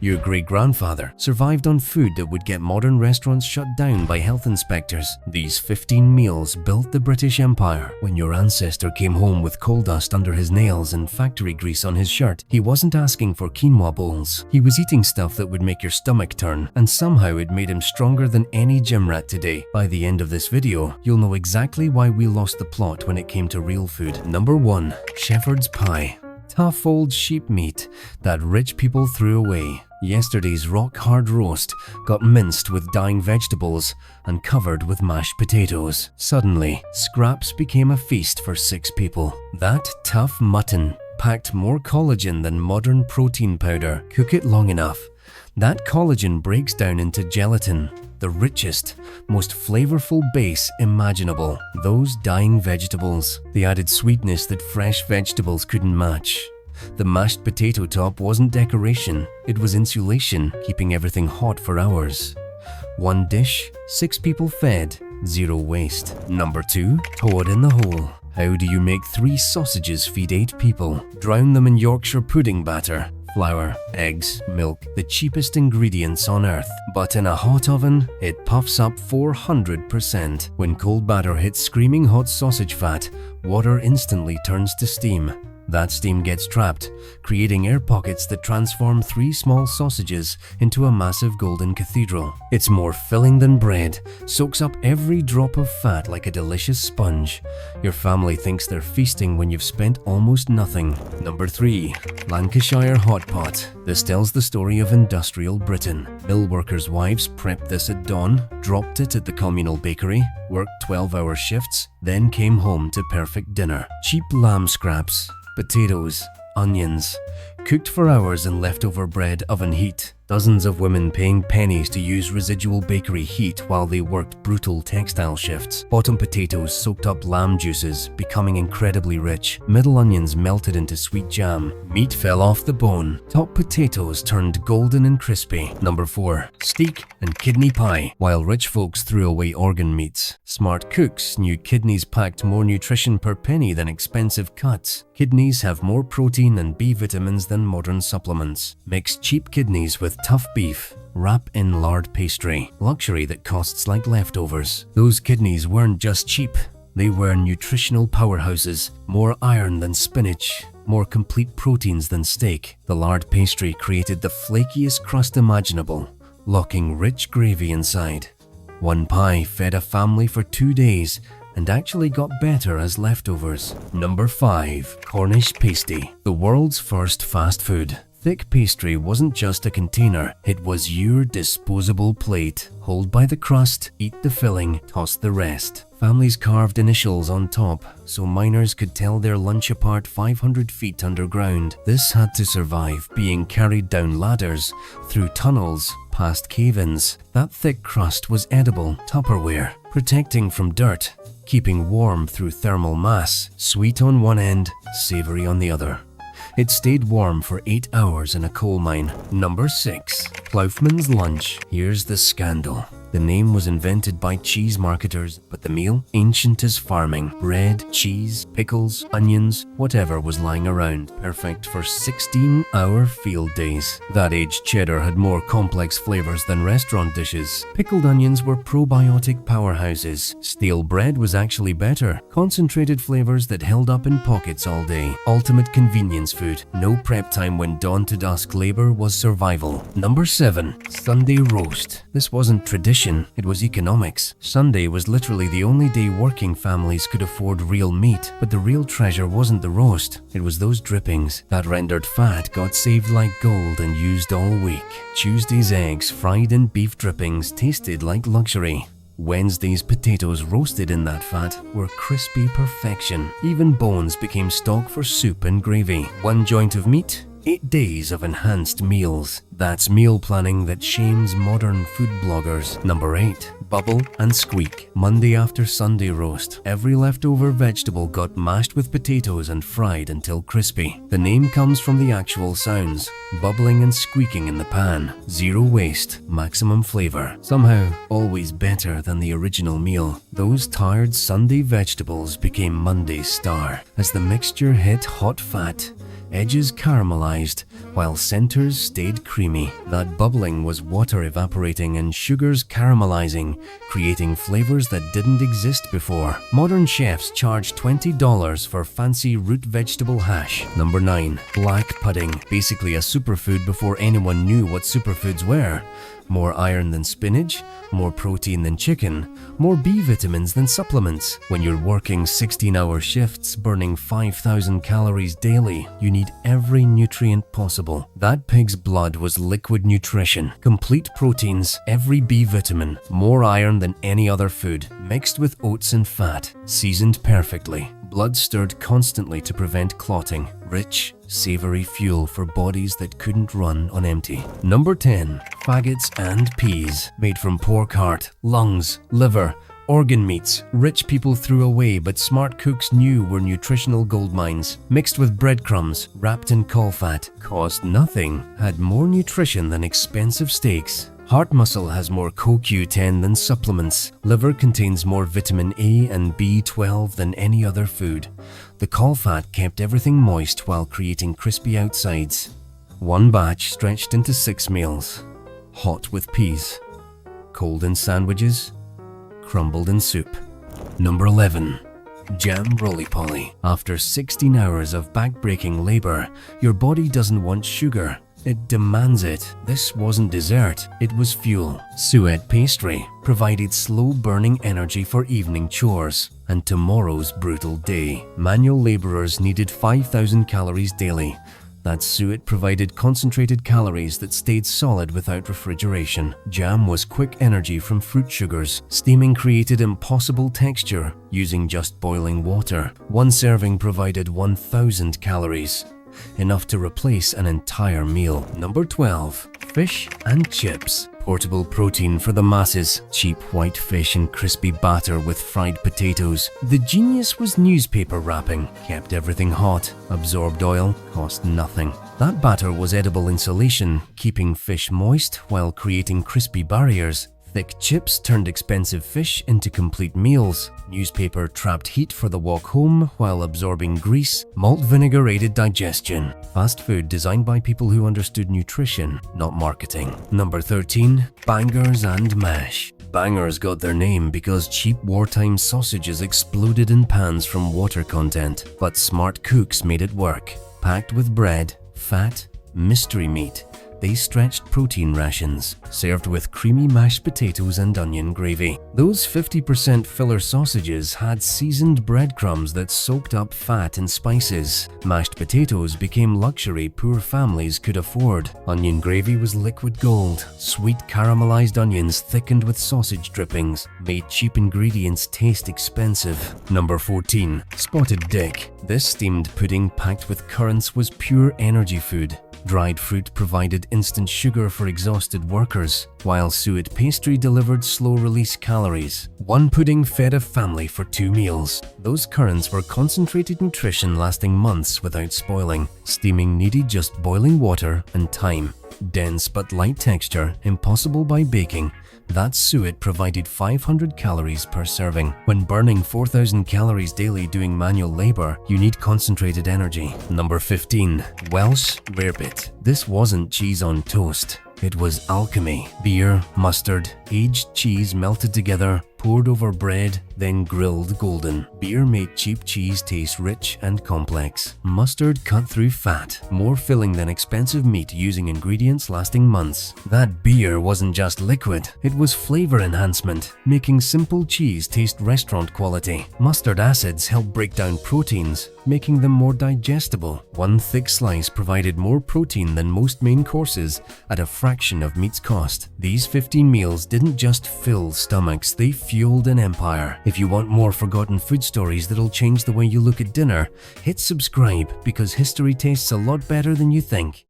Your great-grandfather survived on food that would get modern restaurants shut down by health inspectors. These 15 meals built the British Empire. When your ancestor came home with coal dust under his nails and factory grease on his shirt, he wasn't asking for quinoa bowls. He was eating stuff that would make your stomach turn, and somehow it made him stronger than any gym rat today. By the end of this video, you'll know exactly why we lost the plot when it came to real food. Number 1. Shepherd's pie. Tough old sheep meat that rich people threw away. Yesterday's rock-hard roast got minced with dying vegetables and covered with mashed potatoes. Suddenly, scraps became a feast for 6 people. That tough mutton packed more collagen than modern protein powder. Cook it long enough. That collagen breaks down into gelatin, the richest, most flavorful base imaginable. Those dying vegetables, the added sweetness that fresh vegetables couldn't match. The mashed potato top wasn't decoration, it was insulation, keeping everything hot for hours. 1 dish, 6 people fed, 0 waste. Number 2. Toad in the hole. How do you make 3 sausages feed 8 people? Drown them in Yorkshire pudding batter. Flour, eggs, milk, the cheapest ingredients on earth. But in a hot oven, it puffs up 400%. When cold batter hits screaming hot sausage fat, water instantly turns to steam. That steam gets trapped, creating air pockets that transform 3 small sausages into a massive golden cathedral. It's more filling than bread, soaks up every drop of fat like a delicious sponge. Your family thinks they're feasting when you've spent almost nothing. Number 3. Lancashire Hotpot. This tells the story of industrial Britain. Mill workers' wives prepped this at dawn, dropped it at the communal bakery, worked 12-hour shifts, then came home to perfect dinner. Cheap lamb scraps, potatoes, onions, cooked for hours in leftover bread oven heat. Dozens of women paying pennies to use residual bakery heat while they worked brutal textile shifts. Bottom potatoes soaked up lamb juices, becoming incredibly rich. Middle onions melted into sweet jam. Meat fell off the bone. Top potatoes turned golden and crispy. Number 4. Steak and kidney pie. While rich folks threw away organ meats, smart cooks knew kidneys packed more nutrition per penny than expensive cuts. Kidneys have more protein and B vitamins than modern supplements. Mix cheap kidneys with tough beef. Wrap in lard pastry. Luxury that costs like leftovers. Those kidneys weren't just cheap. They were nutritional powerhouses. More iron than spinach. More complete proteins than steak. The lard pastry created the flakiest crust imaginable, locking rich gravy inside. 1 pie fed a family for 2 days and actually got better as leftovers. Number 5. Cornish Pasty. The world's first fast food. Thick pastry wasn't just a container, it was your disposable plate. Hold by the crust, eat the filling, toss the rest. Families carved initials on top so miners could tell their lunch apart 500 feet underground. This had to survive being carried down ladders, through tunnels, past cave-ins. That thick crust was edible Tupperware, protecting from dirt, keeping warm through thermal mass, sweet on one end, savory on the other. It stayed warm for 8 hours in a coal mine. Number 6. Ploughman's lunch. Here's the scandal. The name was invented by cheese marketers, but the meal, ancient as farming. Bread, cheese, pickles, onions, whatever was lying around. Perfect for 16-hour field days. That aged cheddar had more complex flavors than restaurant dishes. Pickled onions were probiotic powerhouses. Stale bread was actually better. Concentrated flavors that held up in pockets all day. Ultimate convenience food. No prep time when dawn to dusk labor was survival. Number 7. Sunday roast. This wasn't tradition. It was economics. Sunday was literally the only day working families could afford real meat, but the real treasure wasn't the roast, it was those drippings. That rendered fat got saved like gold and used all week. Tuesday's eggs fried in beef drippings tasted like luxury. Wednesday's potatoes roasted in that fat were crispy perfection. Even bones became stock for soup and gravy. 1 joint of meat, 8 days of enhanced meals. That's meal planning that shames modern food bloggers. Number 8. Bubble and Squeak. Monday after Sunday roast. Every leftover vegetable got mashed with potatoes and fried until crispy. The name comes from the actual sounds. Bubbling and squeaking in the pan. 0 waste, maximum flavor. Somehow, always better than the original meal. Those tired Sunday vegetables became Monday's star. As the mixture hit hot fat, edges caramelized, while centers stayed creamy. That bubbling was water evaporating and sugars caramelizing, creating flavors that didn't exist before. Modern chefs charge $20 for fancy root vegetable hash. Number 9. Black pudding. Basically a superfood before anyone knew what superfoods were. More iron than spinach, more protein than chicken, more B vitamins than supplements. When you're working 16-hour shifts, burning 5,000 calories daily, you need every nutrient possible. That pig's blood was liquid nutrition, complete proteins, every B vitamin, more iron than any other food, mixed with oats and fat, seasoned perfectly. Blood stirred constantly to prevent clotting. Rich, savory fuel for bodies that couldn't run on empty. Number 10. Faggots and peas. Made from pork heart, lungs, liver, organ meats rich people threw away but smart cooks knew were nutritional goldmines. Mixed with breadcrumbs, wrapped in caul fat, cost nothing, had more nutrition than expensive steaks. Heart muscle has more CoQ10 than supplements. Liver contains more vitamin A and B12 than any other food. The caul fat kept everything moist while creating crispy outsides. One batch stretched into 6 meals. Hot with peas. Cold in sandwiches. Crumbled in soup. Number 11. Jam Roly-Poly. After 16 hours of back-breaking labor, your body doesn't want sugar. It demands it. This wasn't dessert, it was fuel. Suet pastry provided slow-burning energy for evening chores and tomorrow's brutal day. Manual laborers needed 5,000 calories daily. That suet provided concentrated calories that stayed solid without refrigeration. Jam was quick energy from fruit sugars. Steaming created impossible texture using just boiling water. One serving provided 1,000 calories. Enough to replace an entire meal. Number 12. Fish and chips. Portable protein for the masses. Cheap white fish and crispy batter with fried potatoes. The genius was newspaper wrapping. Kept everything hot. Absorbed oil. Cost nothing. That batter was edible insulation, keeping fish moist while creating crispy barriers. Thick chips turned expensive fish into complete meals. Newspaper trapped heat for the walk home while absorbing grease. Malt vinegar aided digestion. Fast food designed by people who understood nutrition, not marketing. Number 13. Bangers and mash. Bangers got their name because cheap wartime sausages exploded in pans from water content, but smart cooks made it work. Packed with bread, fat, mystery meat. They stretched protein rations, served with creamy mashed potatoes and onion gravy. Those 50% filler sausages had seasoned breadcrumbs that soaked up fat and spices. Mashed potatoes became luxury poor families could afford. Onion gravy was liquid gold. Sweet caramelized onions thickened with sausage drippings made cheap ingredients taste expensive. Number 14. Spotted dick. This steamed pudding packed with currants was pure energy food. Dried fruit provided instant sugar for exhausted workers, while suet pastry delivered slow-release calories. One pudding fed a family for 2 meals. Those currants were concentrated nutrition lasting months without spoiling. Steaming needed just boiling water and time. Dense but light texture, impossible by baking. That suet provided 500 calories per serving. When burning 4,000 calories daily doing manual labor, you need concentrated energy. Number 15. Welsh Rarebit. This wasn't cheese on toast. It was alchemy. Beer, mustard, aged cheese melted together, poured over bread, then grilled golden. Beer made cheap cheese taste rich and complex. Mustard cut through fat, more filling than expensive meat using ingredients lasting months. That beer wasn't just liquid, it was flavor enhancement, making simple cheese taste restaurant quality. Mustard acids help break down proteins, making them more digestible. One thick slice provided more protein than most main courses at a fraction of meat's cost. These 15 meals didn't just fill stomachs, they fueled an empire. If you want more forgotten food stories that'll change the way you look at dinner, hit subscribe because history tastes a lot better than you think.